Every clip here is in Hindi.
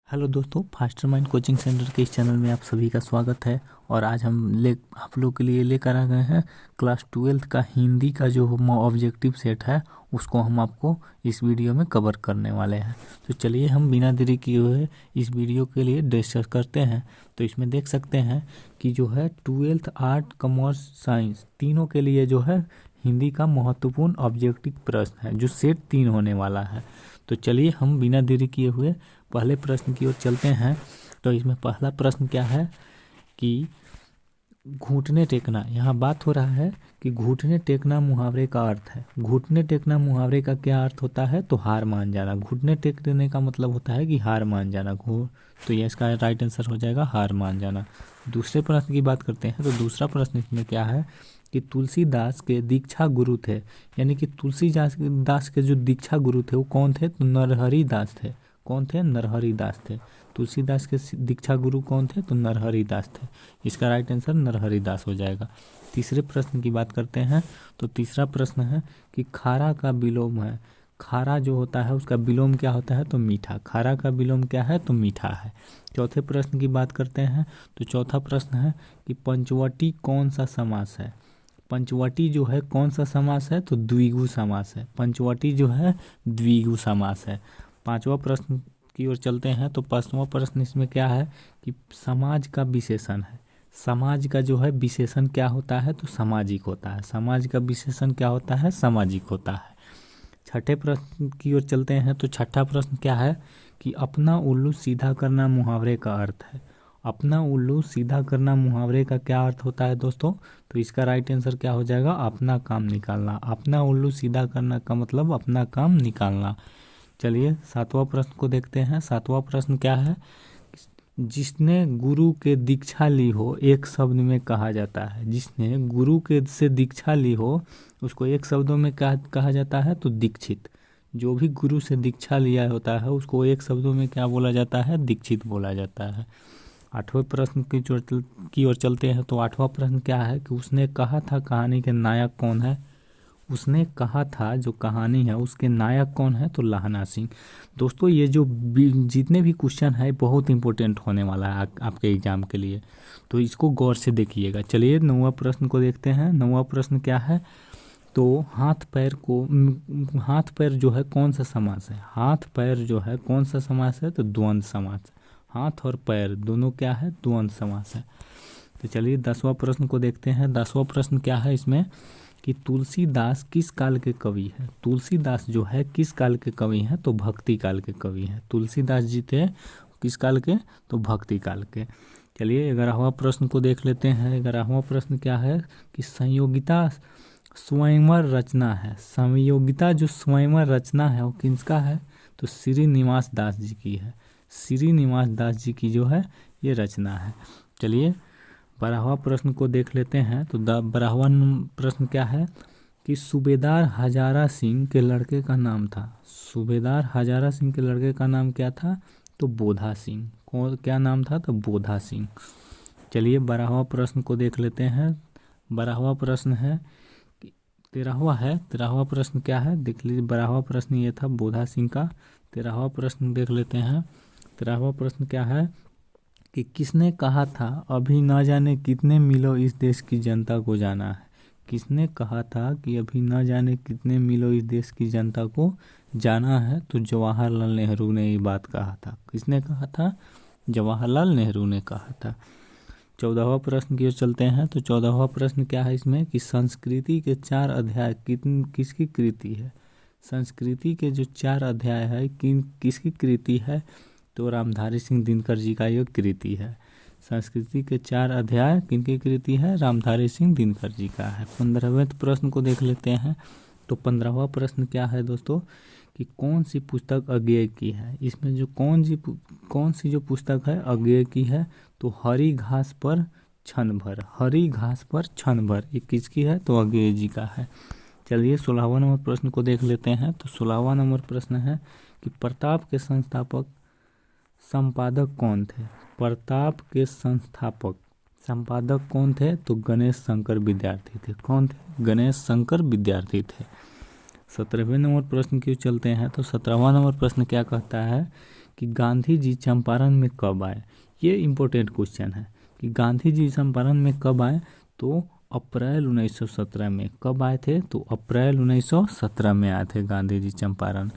हेलो दोस्तों, फास्टर माइंड कोचिंग सेंटर के इस चैनल में आप सभी का स्वागत है। और आज हम आप लोग के लिए लेकर आ गए हैं क्लास 12th का हिंदी का जो ऑब्जेक्टिव सेट है, उसको हम आपको इस वीडियो में कवर करने वाले हैं। तो चलिए हम बिना देरी किए हुए इस वीडियो के लिए डिस्कस करते हैं। तो इसमें देख सकते हैं कि जो है 12th आर्ट, कॉमर्स, साइंस तीनों के लिए जो है हिंदी का महत्वपूर्ण ऑब्जेक्टिव प्रश्न है, जो सेट 3 होने वाला है। तो चलिए हम बिना देरी किए हुए पहले प्रश्न की ओर चलते हैं। तो इसमें पहला प्रश्न क्या है कि घुटने टेकना, यहाँ बात हो रहा है कि घुटने टेकना मुहावरे का अर्थ है। घुटने टेकना मुहावरे का क्या अर्थ होता है? तो हार मान जाना। घुटने टेक देने का मतलब होता है कि हार मान जाना। तो ये इसका राइट आंसर हो जाएगा हार मान जाना। दूसरे प्रश्न की बात करते हैं। तो दूसरा प्रश्न इसमें क्या है कि तुलसीदास के दीक्षा गुरु थे, यानी कि तुलसीदास के जो दीक्षा गुरु थे वो कौन थे? तो नरहरि दास थे। कौन थे? नरहरि दास थे। तुलसीदास के दीक्षा गुरु कौन थे? तो नरहरि दास थे। इसका राइट आंसर नरहरि दास हो जाएगा। तीसरे प्रश्न की बात करते हैं। तो तीसरा प्रश्न है कि खारा का विलोम है। खारा जो होता है उसका विलोम क्या होता है? तो मीठा। खारा का विलोम क्या है? तो मीठा है। चौथे प्रश्न की बात करते हैं। तो चौथा प्रश्न है कि पंचवटी कौन सा समास है? पंचवटी जो है कौन सा समास है? तो द्विगु समास है। पंचवटी जो है द्विगु समास है। पांचवा प्रश्न की ओर चलते हैं। तो पांचवा प्रश्न इसमें क्या है कि समाज का विशेषण है। समाज का जो है विशेषण क्या होता है? तो सामाजिक होता है। समाज का विशेषण क्या होता है? सामाजिक होता है। छठे प्रश्न की ओर चलते हैं। तो छठा प्रश्न क्या है कि अपना उल्लू सीधा करना मुहावरे का अर्थ है। अपना उल्लू सीधा करना मुहावरे का क्या अर्थ होता है दोस्तों? तो इसका राइट आंसर क्या हो जाएगा? अपना काम निकालना। अपना उल्लू सीधा करना का मतलब अपना काम निकालना। चलिए सातवां प्रश्न को देखते हैं। सातवां प्रश्न क्या है? जिसने गुरु के दीक्षा ली हो एक शब्द में कहा जाता है। जिसने गुरु के से दीक्षा ली हो उसको एक शब्दों में कहा जाता है? तो दीक्षित। जो भी गुरु से दीक्षा लिया होता है उसको एक शब्दों में क्या बोला जाता है? दीक्षित बोला जाता है। आठवें प्रश्न की ओर चलते हैं। तो आठवां प्रश्न क्या है कि उसने कहा था कहानी के नायक कौन है? उसने कहा था जो कहानी है उसके नायक कौन है? तो लाहना सिंह। दोस्तों ये जो जितने भी क्वेश्चन है बहुत इंपॉर्टेंट होने वाला है आपके एग्जाम के लिए, तो इसको गौर से देखिएगा। चलिए नौवां प्रश्न को देखते हैं। नौवां प्रश्न क्या है? तो हाथ पैर जो है कौन सा समास है? हाथ पैर जो है कौन सा समास है? तो द्वंद्व समास। हाथ और पैर दोनों क्या है? द्वंद्व समास है। तो चलिए 10वां प्रश्न को देखते हैं। 10वां प्रश्न क्या है इसमें कि तुलसीदास किस काल के कवि हैं? तुलसीदास जो है किस काल के कवि हैं? तो भक्ति काल के कवि हैं। तुलसीदास जी थे किस काल के? तो भक्ति काल के। चलिए 11वां प्रश्न को देख लेते हैं। 11वां प्रश्न क्या है कि संयोगिता स्वयंवर रचना है। संयोगिता जो स्वयंवर रचना है वो किसका है? तो श्रीनिवास दास जी की है। श्रीनिवास दास जी की जो है ये रचना है। चलिए 12वां प्रश्न को देख लेते हैं। तो 12वां प्रश्न क्या है कि सूबेदार हजारा सिंह के लड़के का नाम था। सूबेदार हजारा सिंह के लड़के का नाम क्या था? तो बोधा सिंह। कौन क्या नाम था? तो बोधा सिंह। चलिए 12वां प्रश्न को देख लेते हैं। 12वां प्रश्न है 13वां प्रश्न क्या है देख लीजिए। 12वां प्रश्न ये था बोधा सिंह का। 13वां प्रश्न देख लेते हैं। 13वां प्रश्न क्या है कि किसने कहा था अभी न जाने कितने मीलों इस देश की जनता को जाना है? किसने कहा था कि अभी न जाने कितने मीलों इस देश की जनता को जाना है? तो जवाहरलाल नेहरू ने ये बात कहा था। किसने कहा था? जवाहरलाल नेहरू ने कहा था। 14वां प्रश्न की ओर चलते हैं। तो 14वां प्रश्न क्या है इसमें कि संस्कृति के 4 अध्याय किसकी कृति है? संस्कृति के जो 4 अध्याय है किसकी कृति है? तो रामधारी सिंह दिनकर जी का ये कृति है। संस्कृति के 4 अध्याय किनकी कृति है? रामधारी सिंह दिनकर जी का है। 15वें प्रश्न को देख लेते हैं। तो 15वां प्रश्न क्या है दोस्तों कि कौन सी पुस्तक अज्ञेय की है? इसमें जो कौन सी जो पुस्तक है अज्ञेय की है? तो हरी घास पर क्षण भर। हरी घास पर क्षण भर ये किसकी है? तो अज्ञेय जी का है। चलिए 16वां नंबर प्रश्न को देख लेते हैं। तो 16वां नंबर प्रश्न है कि प्रताप के संपादक कौन थे? प्रताप के संपादक कौन थे? तो गणेश शंकर विद्यार्थी थे। कौन थे? गणेश शंकर विद्यार्थी थे। 17वें नंबर प्रश्न की चलते हैं। तो 17वां नंबर प्रश्न क्या कहता है कि गांधी जी चंपारण में कब आए। ये इम्पोर्टेंट क्वेश्चन है कि गांधी जी चंपारण में कब आए, तो अप्रैल 1917 में। कब आए थे, तो अप्रैल 1917 में आए थे गांधी जी चंपारण।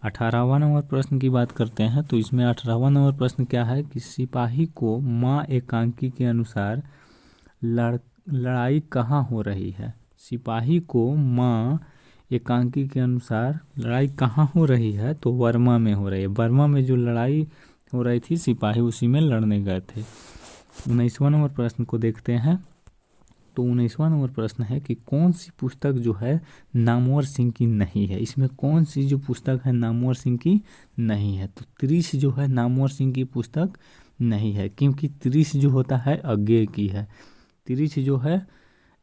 18वां नंबर प्रश्न की बात करते हैं, तो इसमें 18वां नंबर प्रश्न क्या है कि सिपाही को माँ एकांकी के अनुसार लड़ाई कहाँ हो रही है। सिपाही को माँ एकांकी के अनुसार लड़ाई कहाँ हो रही है, तो बर्मा में हो रही है। बर्मा में जो लड़ाई हो रही थी, सिपाही उसी में लड़ने गए थे। 19वां नंबर प्रश्न को देखते हैं, तो 19वां नंबर प्रश्न है कि कौन सी पुस्तक जो है नामवर सिंह की नहीं है। इसमें कौन सी जो पुस्तक है नामवर सिंह की नहीं है, तो त्रिश जो है नामवर सिंह की पुस्तक नहीं है, क्योंकि त्रिश जो होता है अज्ञेय की है। त्रिश जो है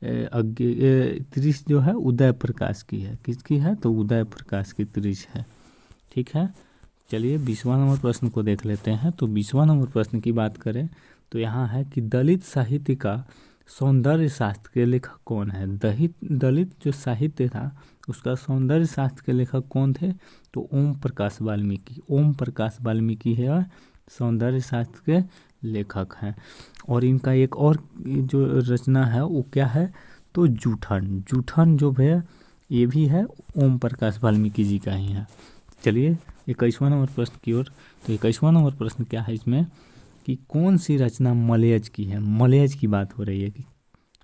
त्रिश जो है उदय प्रकाश की है। किसकी है, तो उदय प्रकाश की त्रिश है। ठीक है, चलिए 20वां नंबर प्रश्न को देख लेते हैं। तो 20वां नंबर प्रश्न की बात करें तो यहाँ है कि दलित साहित्य का सौंदर्य शास्त्र के लेखक कौन है। दलित जो साहित्य था उसका सौंदर्य शास्त्र के लेखक कौन थे, तो ओम प्रकाश वाल्मीकि। ओम प्रकाश वाल्मीकि है सौंदर्य शास्त्र के लेखक हैं। और इनका एक और जो रचना है वो क्या है, तो जूठन। जूठन जो है ये भी है ओम प्रकाश वाल्मीकि जी का ही है। चलिए 21वां नंबर प्रश्न की ओर। तो 21वां नंबर प्रश्न क्या है इसमें कि कौन सी रचना मलयज की है। मलयज की बात हो रही है कि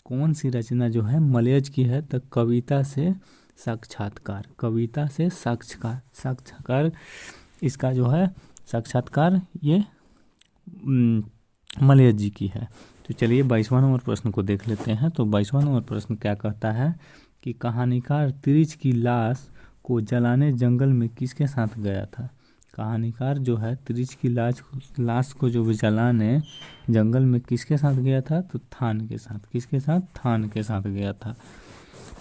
कौन सी रचना जो है मलयज की है, तो कविता से साक्षात्कार। कविता से साक्षात्कार इसका जो है साक्षात्कार ये मलयज जी की है। तो चलिए 22वां नंबर प्रश्न को देख लेते हैं। तो 22वां नंबर प्रश्न क्या कहता है कि कहानीकार त्रिच की लाश को जलाने जंगल में किसके साथ गया था। कहानीकार जो है त्रिच की लाश को जो जलाने जंगल में किसके साथ गया था, तो थान के साथ। किसके साथ, थान के साथ गया था।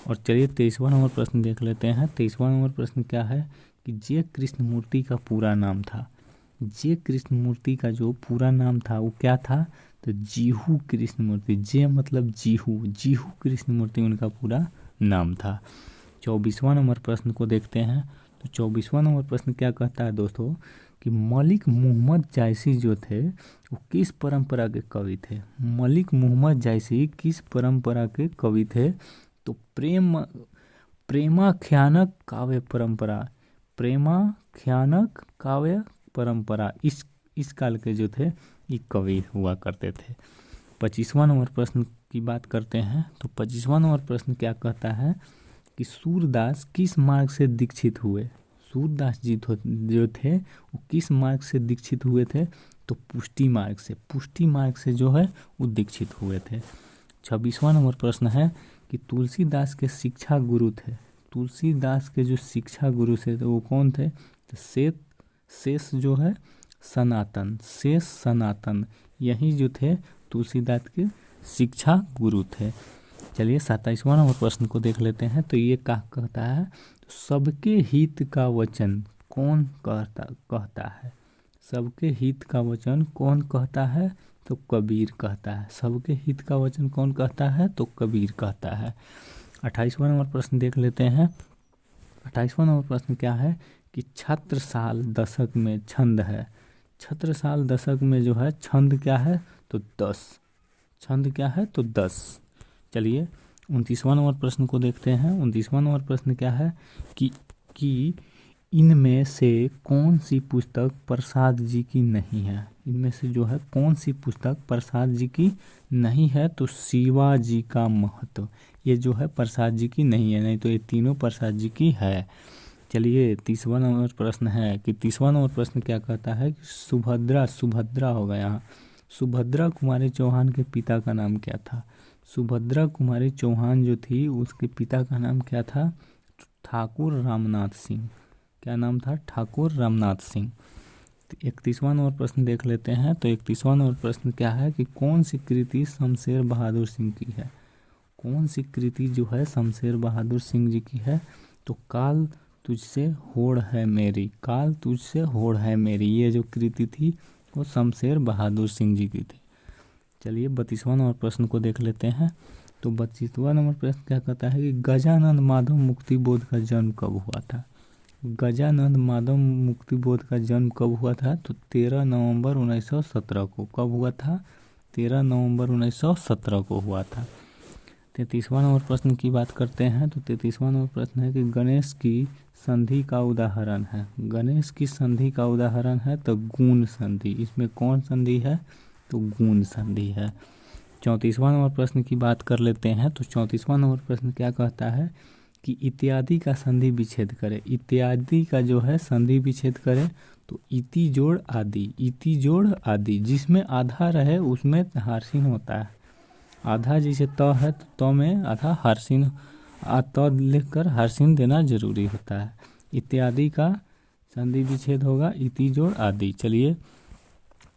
और चलिए 23वां नंबर प्रश्न देख लेते हैं। 23वां नंबर प्रश्न क्या है कि जे कृष्णमूर्ति का पूरा नाम था। जे कृष्णमूर्ति का जो पूरा नाम था वो क्या था, तो जीहू कृष्णमूर्ति। जे मतलब जीहू, जीहू कृष्णमूर्ति उनका पूरा नाम था। 24वां नंबर प्रश्न को देखते हैं। तो 24वां नंबर प्रश्न क्या कहता है दोस्तों कि मलिक मोहम्मद जायसी जो थे वो किस परंपरा के कवि थे। मलिक मोहम्मद जायसी किस परंपरा के कवि थे, तो प्रेमाख्यानक काव्य परंपरा। प्रेमाख्यानक काव्य परंपरा इस काल के जो थे ये कवि हुआ करते थे। 25वां नंबर प्रश्न की बात करते हैं। तो 25वां नंबर प्रश्न क्या कहता है कि सूरदास किस मार्ग से दीक्षित हुए। सूरदास जी जो थे वो किस मार्ग से दीक्षित हुए थे, तो पुष्टि मार्ग से। पुष्टि मार्ग से जो है वो दीक्षित हुए थे। 26वां नंबर प्रश्न है कि तुलसीदास के शिक्षा गुरु थे। तुलसीदास के जो शिक्षा गुरु थे तो वो कौन थे, तो शेष जो है सनातन। शेष सनातन यही जो थे तुलसीदास के शिक्षा गुरु थे। चलिए 27वां नंबर प्रश्न को देख लेते हैं। तो ये क्या कहता है, सबके हित का वचन कौन कहता है। सबके हित का वचन कौन कहता है, तो कबीर कहता है। सबके हित का वचन कौन कहता है, तो कबीर कहता है। 28वां नंबर प्रश्न देख लेते हैं। 28वां नंबर प्रश्न क्या है कि छत्रसाल दशक में छंद है। छत्रसाल दशक में जो है छंद क्या है, तो 10। छंद क्या है, तो 10। चलिए 29वां नंबर प्रश्न को देखते हैं। 29वां नंबर प्रश्न क्या है कि इनमें से कौन सी पुस्तक प्रसाद जी की नहीं है। इनमें से जो है कौन सी पुस्तक प्रसाद जी की नहीं है, तो शिवाजी का महत्व ये जो है प्रसाद जी की नहीं है, नहीं तो ये तीनों प्रसाद जी की है। चलिए 30वां नंबर प्रश्न है कि 30वां नंबर प्रश्न क्या कहता है कि सुभद्रा होगा यहाँ। सुभद्रा कुमारी चौहान के पिता का नाम क्या था। सुभद्रा कुमारी चौहान जो थी उसके पिता का नाम क्या था, ठाकुर रामनाथ सिंह। क्या नाम था, ठाकुर रामनाथ सिंह। 31वां नंबर प्रश्न देख लेते हैं। तो 31वां नंबर प्रश्न क्या है कि कौन सी कृति शमशेर बहादुर सिंह की है। कौन सी कृति जो है शमशेर बहादुर सिंह जी की है, तो काल तुझसे होड़ है मेरी। काल तुझसे होड़ है मेरी ये जो कृति थी वो शमशेर बहादुर सिंह जी की थी। चलिए 32वां नंबर प्रश्न को देख लेते हैं। तो 32वां नंबर प्रश्न क्या कहता है कि गजानंद माधव मुक्ति बोध का जन्म कब हुआ था। गजानंद माधव मुक्ति बोध का जन्म कब हुआ था? तो 13 नवंबर 1917 को। कब हुआ था? 13 नवंबर 1917 को हुआ था। 33वां नंबर प्रश्न की बात करते हैं। तो 33वां नंबर प्रश्न है कि गणेश की संधि का उदाहरण है। गणेश की संधि का उदाहरण है तो गुण संधि। इसमें कौन संधि है? तो गुण संधि है। 34वां नंबर प्रश्न की बात कर लेते हैं। तो 34वां नंबर प्रश्न क्या कहता है कि इत्यादि का संधि विच्छेद करे। इत्यादि का जो है संधि विच्छेद करे तो इति जोड़ आदि। इति जोड़ आदि, जिसमें आधा रहे उसमें हार्सिन होता है। आधा जैसे त है तो त में आधा हार्सिन, त लिखकर हार्सिन देना जरूरी होता है। इत्यादि का संधि विच्छेद होगा इति जोड़ आदि। चलिए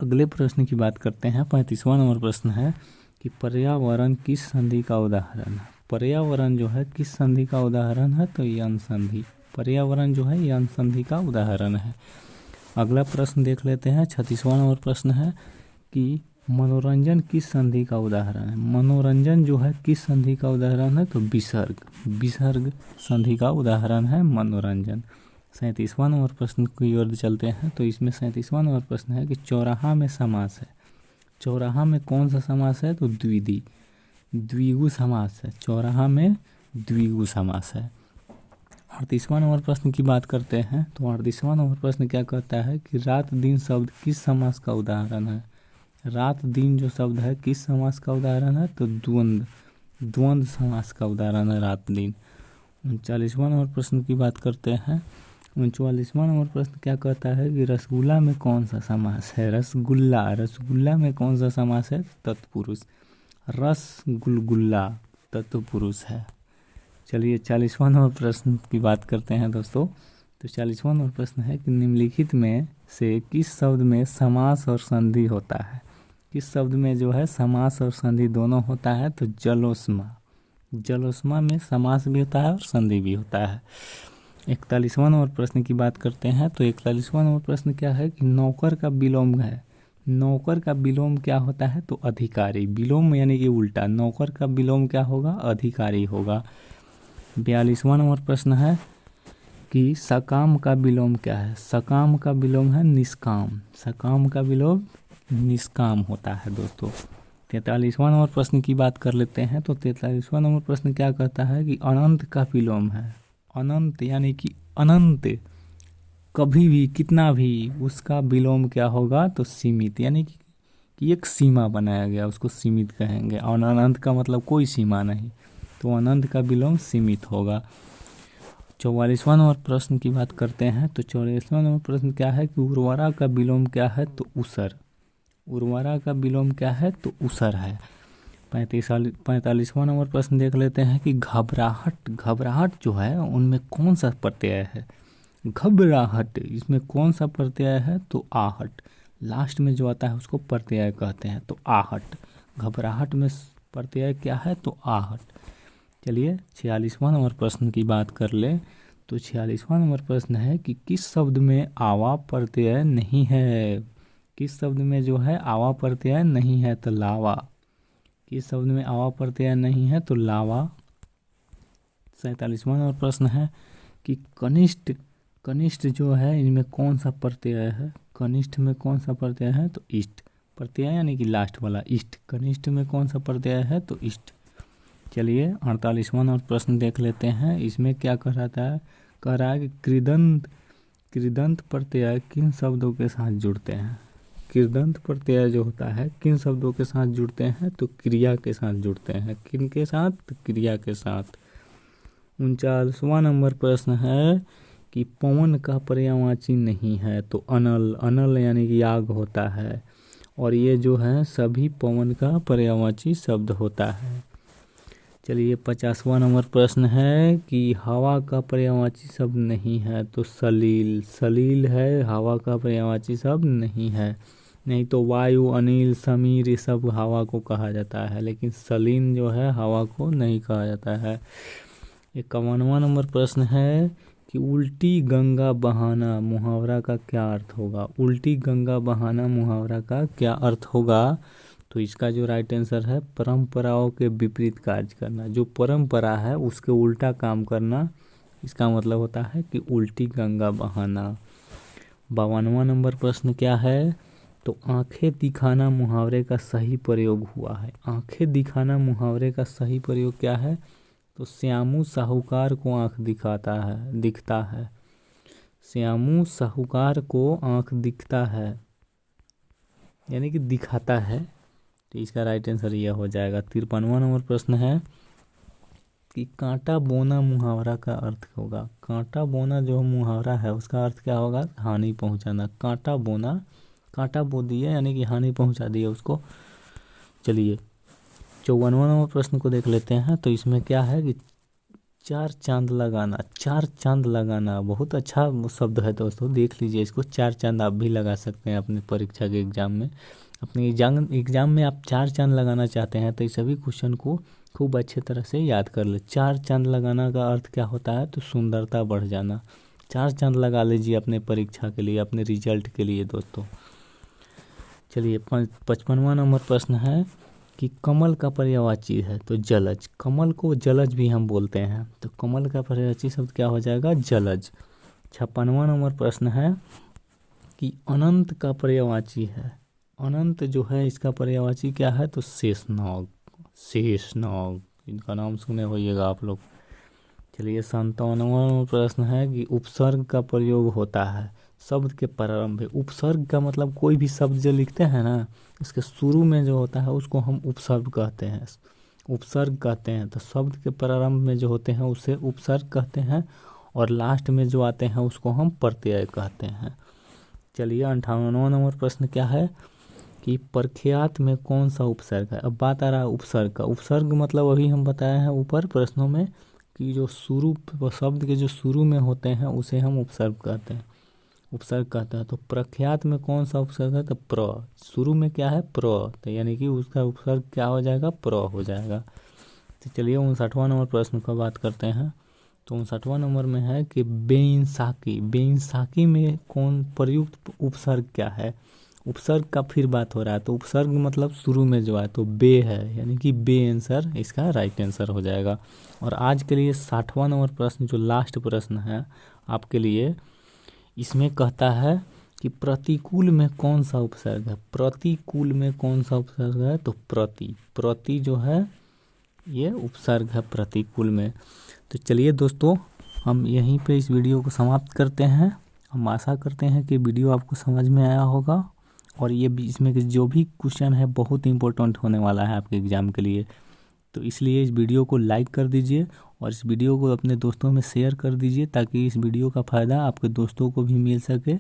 अगले प्रश्न की बात करते हैं। 35वां नंबर प्रश्न है कि पर्यावरण किस संधि का उदाहरण है। पर्यावरण जो है किस संधि का उदाहरण है? तो यन संधि। पर्यावरण जो है यन संधि का उदाहरण है। अगला प्रश्न देख लेते हैं। 36वां नंबर प्रश्न है कि मनोरंजन किस संधि का उदाहरण है। मनोरंजन जो है किस संधि का उदाहरण है? तो विसर्ग। विसर्ग संधि का उदाहरण है मनोरंजन। 37वां नंबर प्रश्न की ओर चलते हैं। तो इसमें 37वां नंबर प्रश्न है कि चौराहा में समास है। चौराहा में कौन सा समास है? तो द्विधि, द्विगु समास है। चौराहा में द्विगु समास है। 38वां नंबर प्रश्न की बात करते हैं। तो 38वां नंबर प्रश्न क्या कहता है कि रात दिन शब्द किस समास का उदाहरण है। रात दिन जो शब्द है किस समास का उदाहरण है? तो द्वंद्व, द्वंद्व समास का उदाहरण है रात दिन। 39वां नंबर प्रश्न की बात करते हैं। 39वां नंबर प्रश्न क्या कहता है कि रसगुल्ला में कौन सा समास है। रसगुल्ला, रसगुल्ला में कौन सा समास है? तत्पुरुष। रस गुलगुल्ला तत्पुरुष है। चलिए 40वां नंबर प्रश्न की बात करते हैं दोस्तों। तो 40वां नंबर प्रश्न है कि निम्नलिखित में से किस शब्द में समास और संधि होता है। किस शब्द में जो है समास और संधि दोनों होता है? तो जलोष्मा। जलोष्मा में समास भी होता है और संधि भी होता है। 41वां नंबर प्रश्न की बात करते हैं। तो 41वां नंबर प्रश्न क्या है कि नौकर का विलोम है। नौकर का विलोम क्या होता है? तो अधिकारी। विलोम यानी कि उल्टा। नौकर का विलोम क्या होगा? अधिकारी होगा। 42वां नंबर प्रश्न है कि सकाम का विलोम क्या है। सकाम का विलोम है निष्काम। सकाम का विलोम निष्काम होता है दोस्तों। 43वां नंबर प्रश्न की बात कर लेते हैं। तो 43वां नंबर प्रश्न क्या कहता है कि अनंत का विलोम है। अनंत यानी कि अनंत, कभी भी कितना भी, उसका विलोम क्या होगा? तो सीमित, यानी कि एक सीमा बनाया गया उसको सीमित कहेंगे। और अनंत का मतलब कोई सीमा नहीं, तो अनंत का विलोम सीमित होगा। 44वां नंबर प्रश्न की बात करते हैं। तो 44वां नंबर प्रश्न क्या है कि उर्वरा का विलोम क्या है? तो उसर। उर्वरा का विलोम क्या है? तो उसर है। 45वां नंबर प्रश्न देख लेते हैं कि घबराहट, घबराहट जो है उनमें कौन सा प्रत्यय है। घबराहट, इसमें कौन सा प्रत्यय है? तो आहट। लास्ट में जो आता है उसको प्रत्यय कहते हैं, तो आहट। घबराहट में प्रत्यय क्या है? तो आहट। चलिए 46वां नंबर प्रश्न की बात कर ले। तो 46वां नंबर प्रश्न है कि किस शब्द में आवा प्रत्यय नहीं है। किस शब्द में जो है आवा प्रत्यय नहीं है? तो लावा। किस शब्द में आवा प्रत्यय नहीं है? तो लावा। 47वां नंबर प्रश्न है कि कनिष्ठ, कनिष्ठ जो है इनमें कौन सा प्रत्यय है। कनिष्ठ में कौन सा प्रत्यय है? तो इष्ट। प्रत्यय यानी कि लास्ट वाला इष्ट। कनिष्ठ में कौन सा प्रत्यय है? तो इष्ट। चलिए 48वां नंबर प्रश्न देख लेते हैं। इसमें क्या कह रहा है कि कृदंत, कृदंत प्रत्यय किन शब्दों के साथ जुड़ते हैं। कृदंत प्रत्यय जो होता है किन शब्दों के साथ जुड़ते हैं? तो क्रिया के साथ जुड़ते हैं। किन के साथ? तो क्रिया के साथ। 49वां नंबर प्रश्न है कि पवन का पर्यायवाची नहीं है। तो अनल। अनल यानी कि आग होता है, और ये जो है सभी पवन का पर्यायवाची शब्द होता है। चलिए 50वां नंबर प्रश्न है कि हवा का पर्यायवाची शब्द नहीं है। तो सलील। सलील है, हवा का पर्यायवाची शब्द नहीं है। नहीं तो वायु, अनिल, समीर ये सब हवा को कहा जाता है, लेकिन सलीन जो है हवा को नहीं कहा जाता है। 51वां नंबर प्रश्न है कि उल्टी गंगा बहाना मुहावरा का क्या अर्थ होगा। उल्टी गंगा बहाना मुहावरा का क्या अर्थ होगा? तो इसका जो राइट आंसर है परंपराओं के विपरीत कार्य करना। जो परंपरा है उसके उल्टा काम करना, इसका मतलब होता है कि उल्टी गंगा बहाना। 52वां नंबर प्रश्न क्या है, तो आंखें दिखाना मुहावरे का सही प्रयोग हुआ है। आंखें दिखाना मुहावरे का सही प्रयोग क्या है, तो श्यामू साहूकार को आंख दिखता है। श्यामू साहूकार को आंख दिखता है यानी कि दिखाता है, तो इसका राइट आंसर यह हो जाएगा। 53वां नंबर प्रश्न है कि कांटा बोना मुहावरा का अर्थ होगा। कांटा बोना जो मुहावरा है उसका अर्थ क्या होगा, हानि पहुंचाना। कांटा बोना, कांटा बो दिया यानी कि हानि पहुंचा दिया उसको। चलिए 54वां नंबर प्रश्न को देख लेते हैं। तो इसमें क्या है कि चार चांद लगाना। चार चांद लगाना बहुत अच्छा शब्द है दोस्तों, देख लीजिए इसको। चार चांद आप भी लगा सकते हैं अपने परीक्षा के एग्जाम में। अपने एग्जाम में आप चार चांद लगाना चाहते हैं तो इस सभी क्वेश्चन को खूब अच्छे तरह से याद कर ले। चार चांद लगाना का अर्थ क्या होता है, तो सुंदरता बढ़ जाना। चार चांद लगा लीजिए अपने परीक्षा के लिए, अपने रिजल्ट के लिए दोस्तों। चलिए 55वां नंबर प्रश्न है कि कमल का पर्यायवाची है तो जलज। कमल को जलज भी हम बोलते हैं, तो कमल का पर्यायवाची शब्द क्या हो जाएगा, जलज। 56वां नंबर प्रश्न है कि अनंत का पर्यायवाची है। अनंत जो है इसका पर्यायवाची क्या है, तो शेषनाग। शेषनाग, इनका नाम सुने होइएगा आप लोग। चलिए 57वां प्रश्न है कि उपसर्ग का प्रयोग होता है शब्द के प्रारंभ में। उपसर्ग का मतलब कोई भी शब्द जो लिखते हैं ना, इसके शुरू में जो होता है उसको हम उपसर्ग कहते हैं, उपसर्ग कहते हैं। तो शब्द के प्रारंभ में जो होते हैं उसे उपसर्ग कहते हैं, और लास्ट में जो आते हैं उसको हम प्रत्यय कहते हैं। चलिए 58वां नंबर प्रश्न क्या है कि प्रख्यात में कौन सा उपसर्ग है। अब बात आ रहा है उपसर्ग का। उपसर्ग मतलब अभी हम बताए हैं ऊपर प्रश्नों में कि जो शुरू शब्द के जो शुरू में होते हैं उसे हम उपसर्ग कहते हैं, उपसर्ग कहता है। तो प्रख्यात में कौन सा उपसर्ग है, तो प्र। शुरू में क्या है, प्र, तो यानी कि उसका उपसर्ग क्या हो जाएगा, प्र हो जाएगा। तो चलिए 59वां नंबर प्रश्न का बात करते हैं। तो 59वां नंबर में है कि बेइंसाफी। बेइंसाफी में कौन प्रयुक्त उपसर्ग क्या है। उपसर्ग का फिर बात हो रहा है, तो उपसर्ग मतलब शुरू में जो है तो बे है, यानी कि बे आंसर इसका राइट आंसर हो जाएगा। और आज के लिए 60वां नंबर प्रश्न जो लास्ट प्रश्न है आपके लिए, इसमें कहता है कि प्रतिकूल में कौन सा उपसर्ग है। प्रतिकूल में कौन सा उपसर्ग है, तो प्रति। प्रति जो है ये उपसर्ग है प्रतिकूल में। तो चलिए दोस्तों हम यहीं पे इस वीडियो को समाप्त करते हैं। हम आशा करते हैं कि वीडियो आपको समझ में आया होगा, और ये इसमें जो भी क्वेश्चन है बहुत इंपॉर्टेंट होने वाला है आपके एग्ज़ाम के लिए। तो इसलिए इस वीडियो को लाइक कर दीजिए और इस वीडियो को अपने दोस्तों में शेयर कर दीजिए, ताकि इस वीडियो का फ़ायदा आपके दोस्तों को भी मिल सके।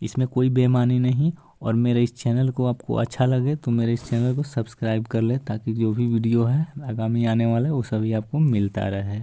इसमें कोई बेईमानी नहीं। और मेरे इस चैनल को आपको अच्छा लगे तो मेरे इस चैनल को सब्सक्राइब कर ले, ताकि जो भी वीडियो है आगामी आने वाला है वो सभी आपको मिलता रहे।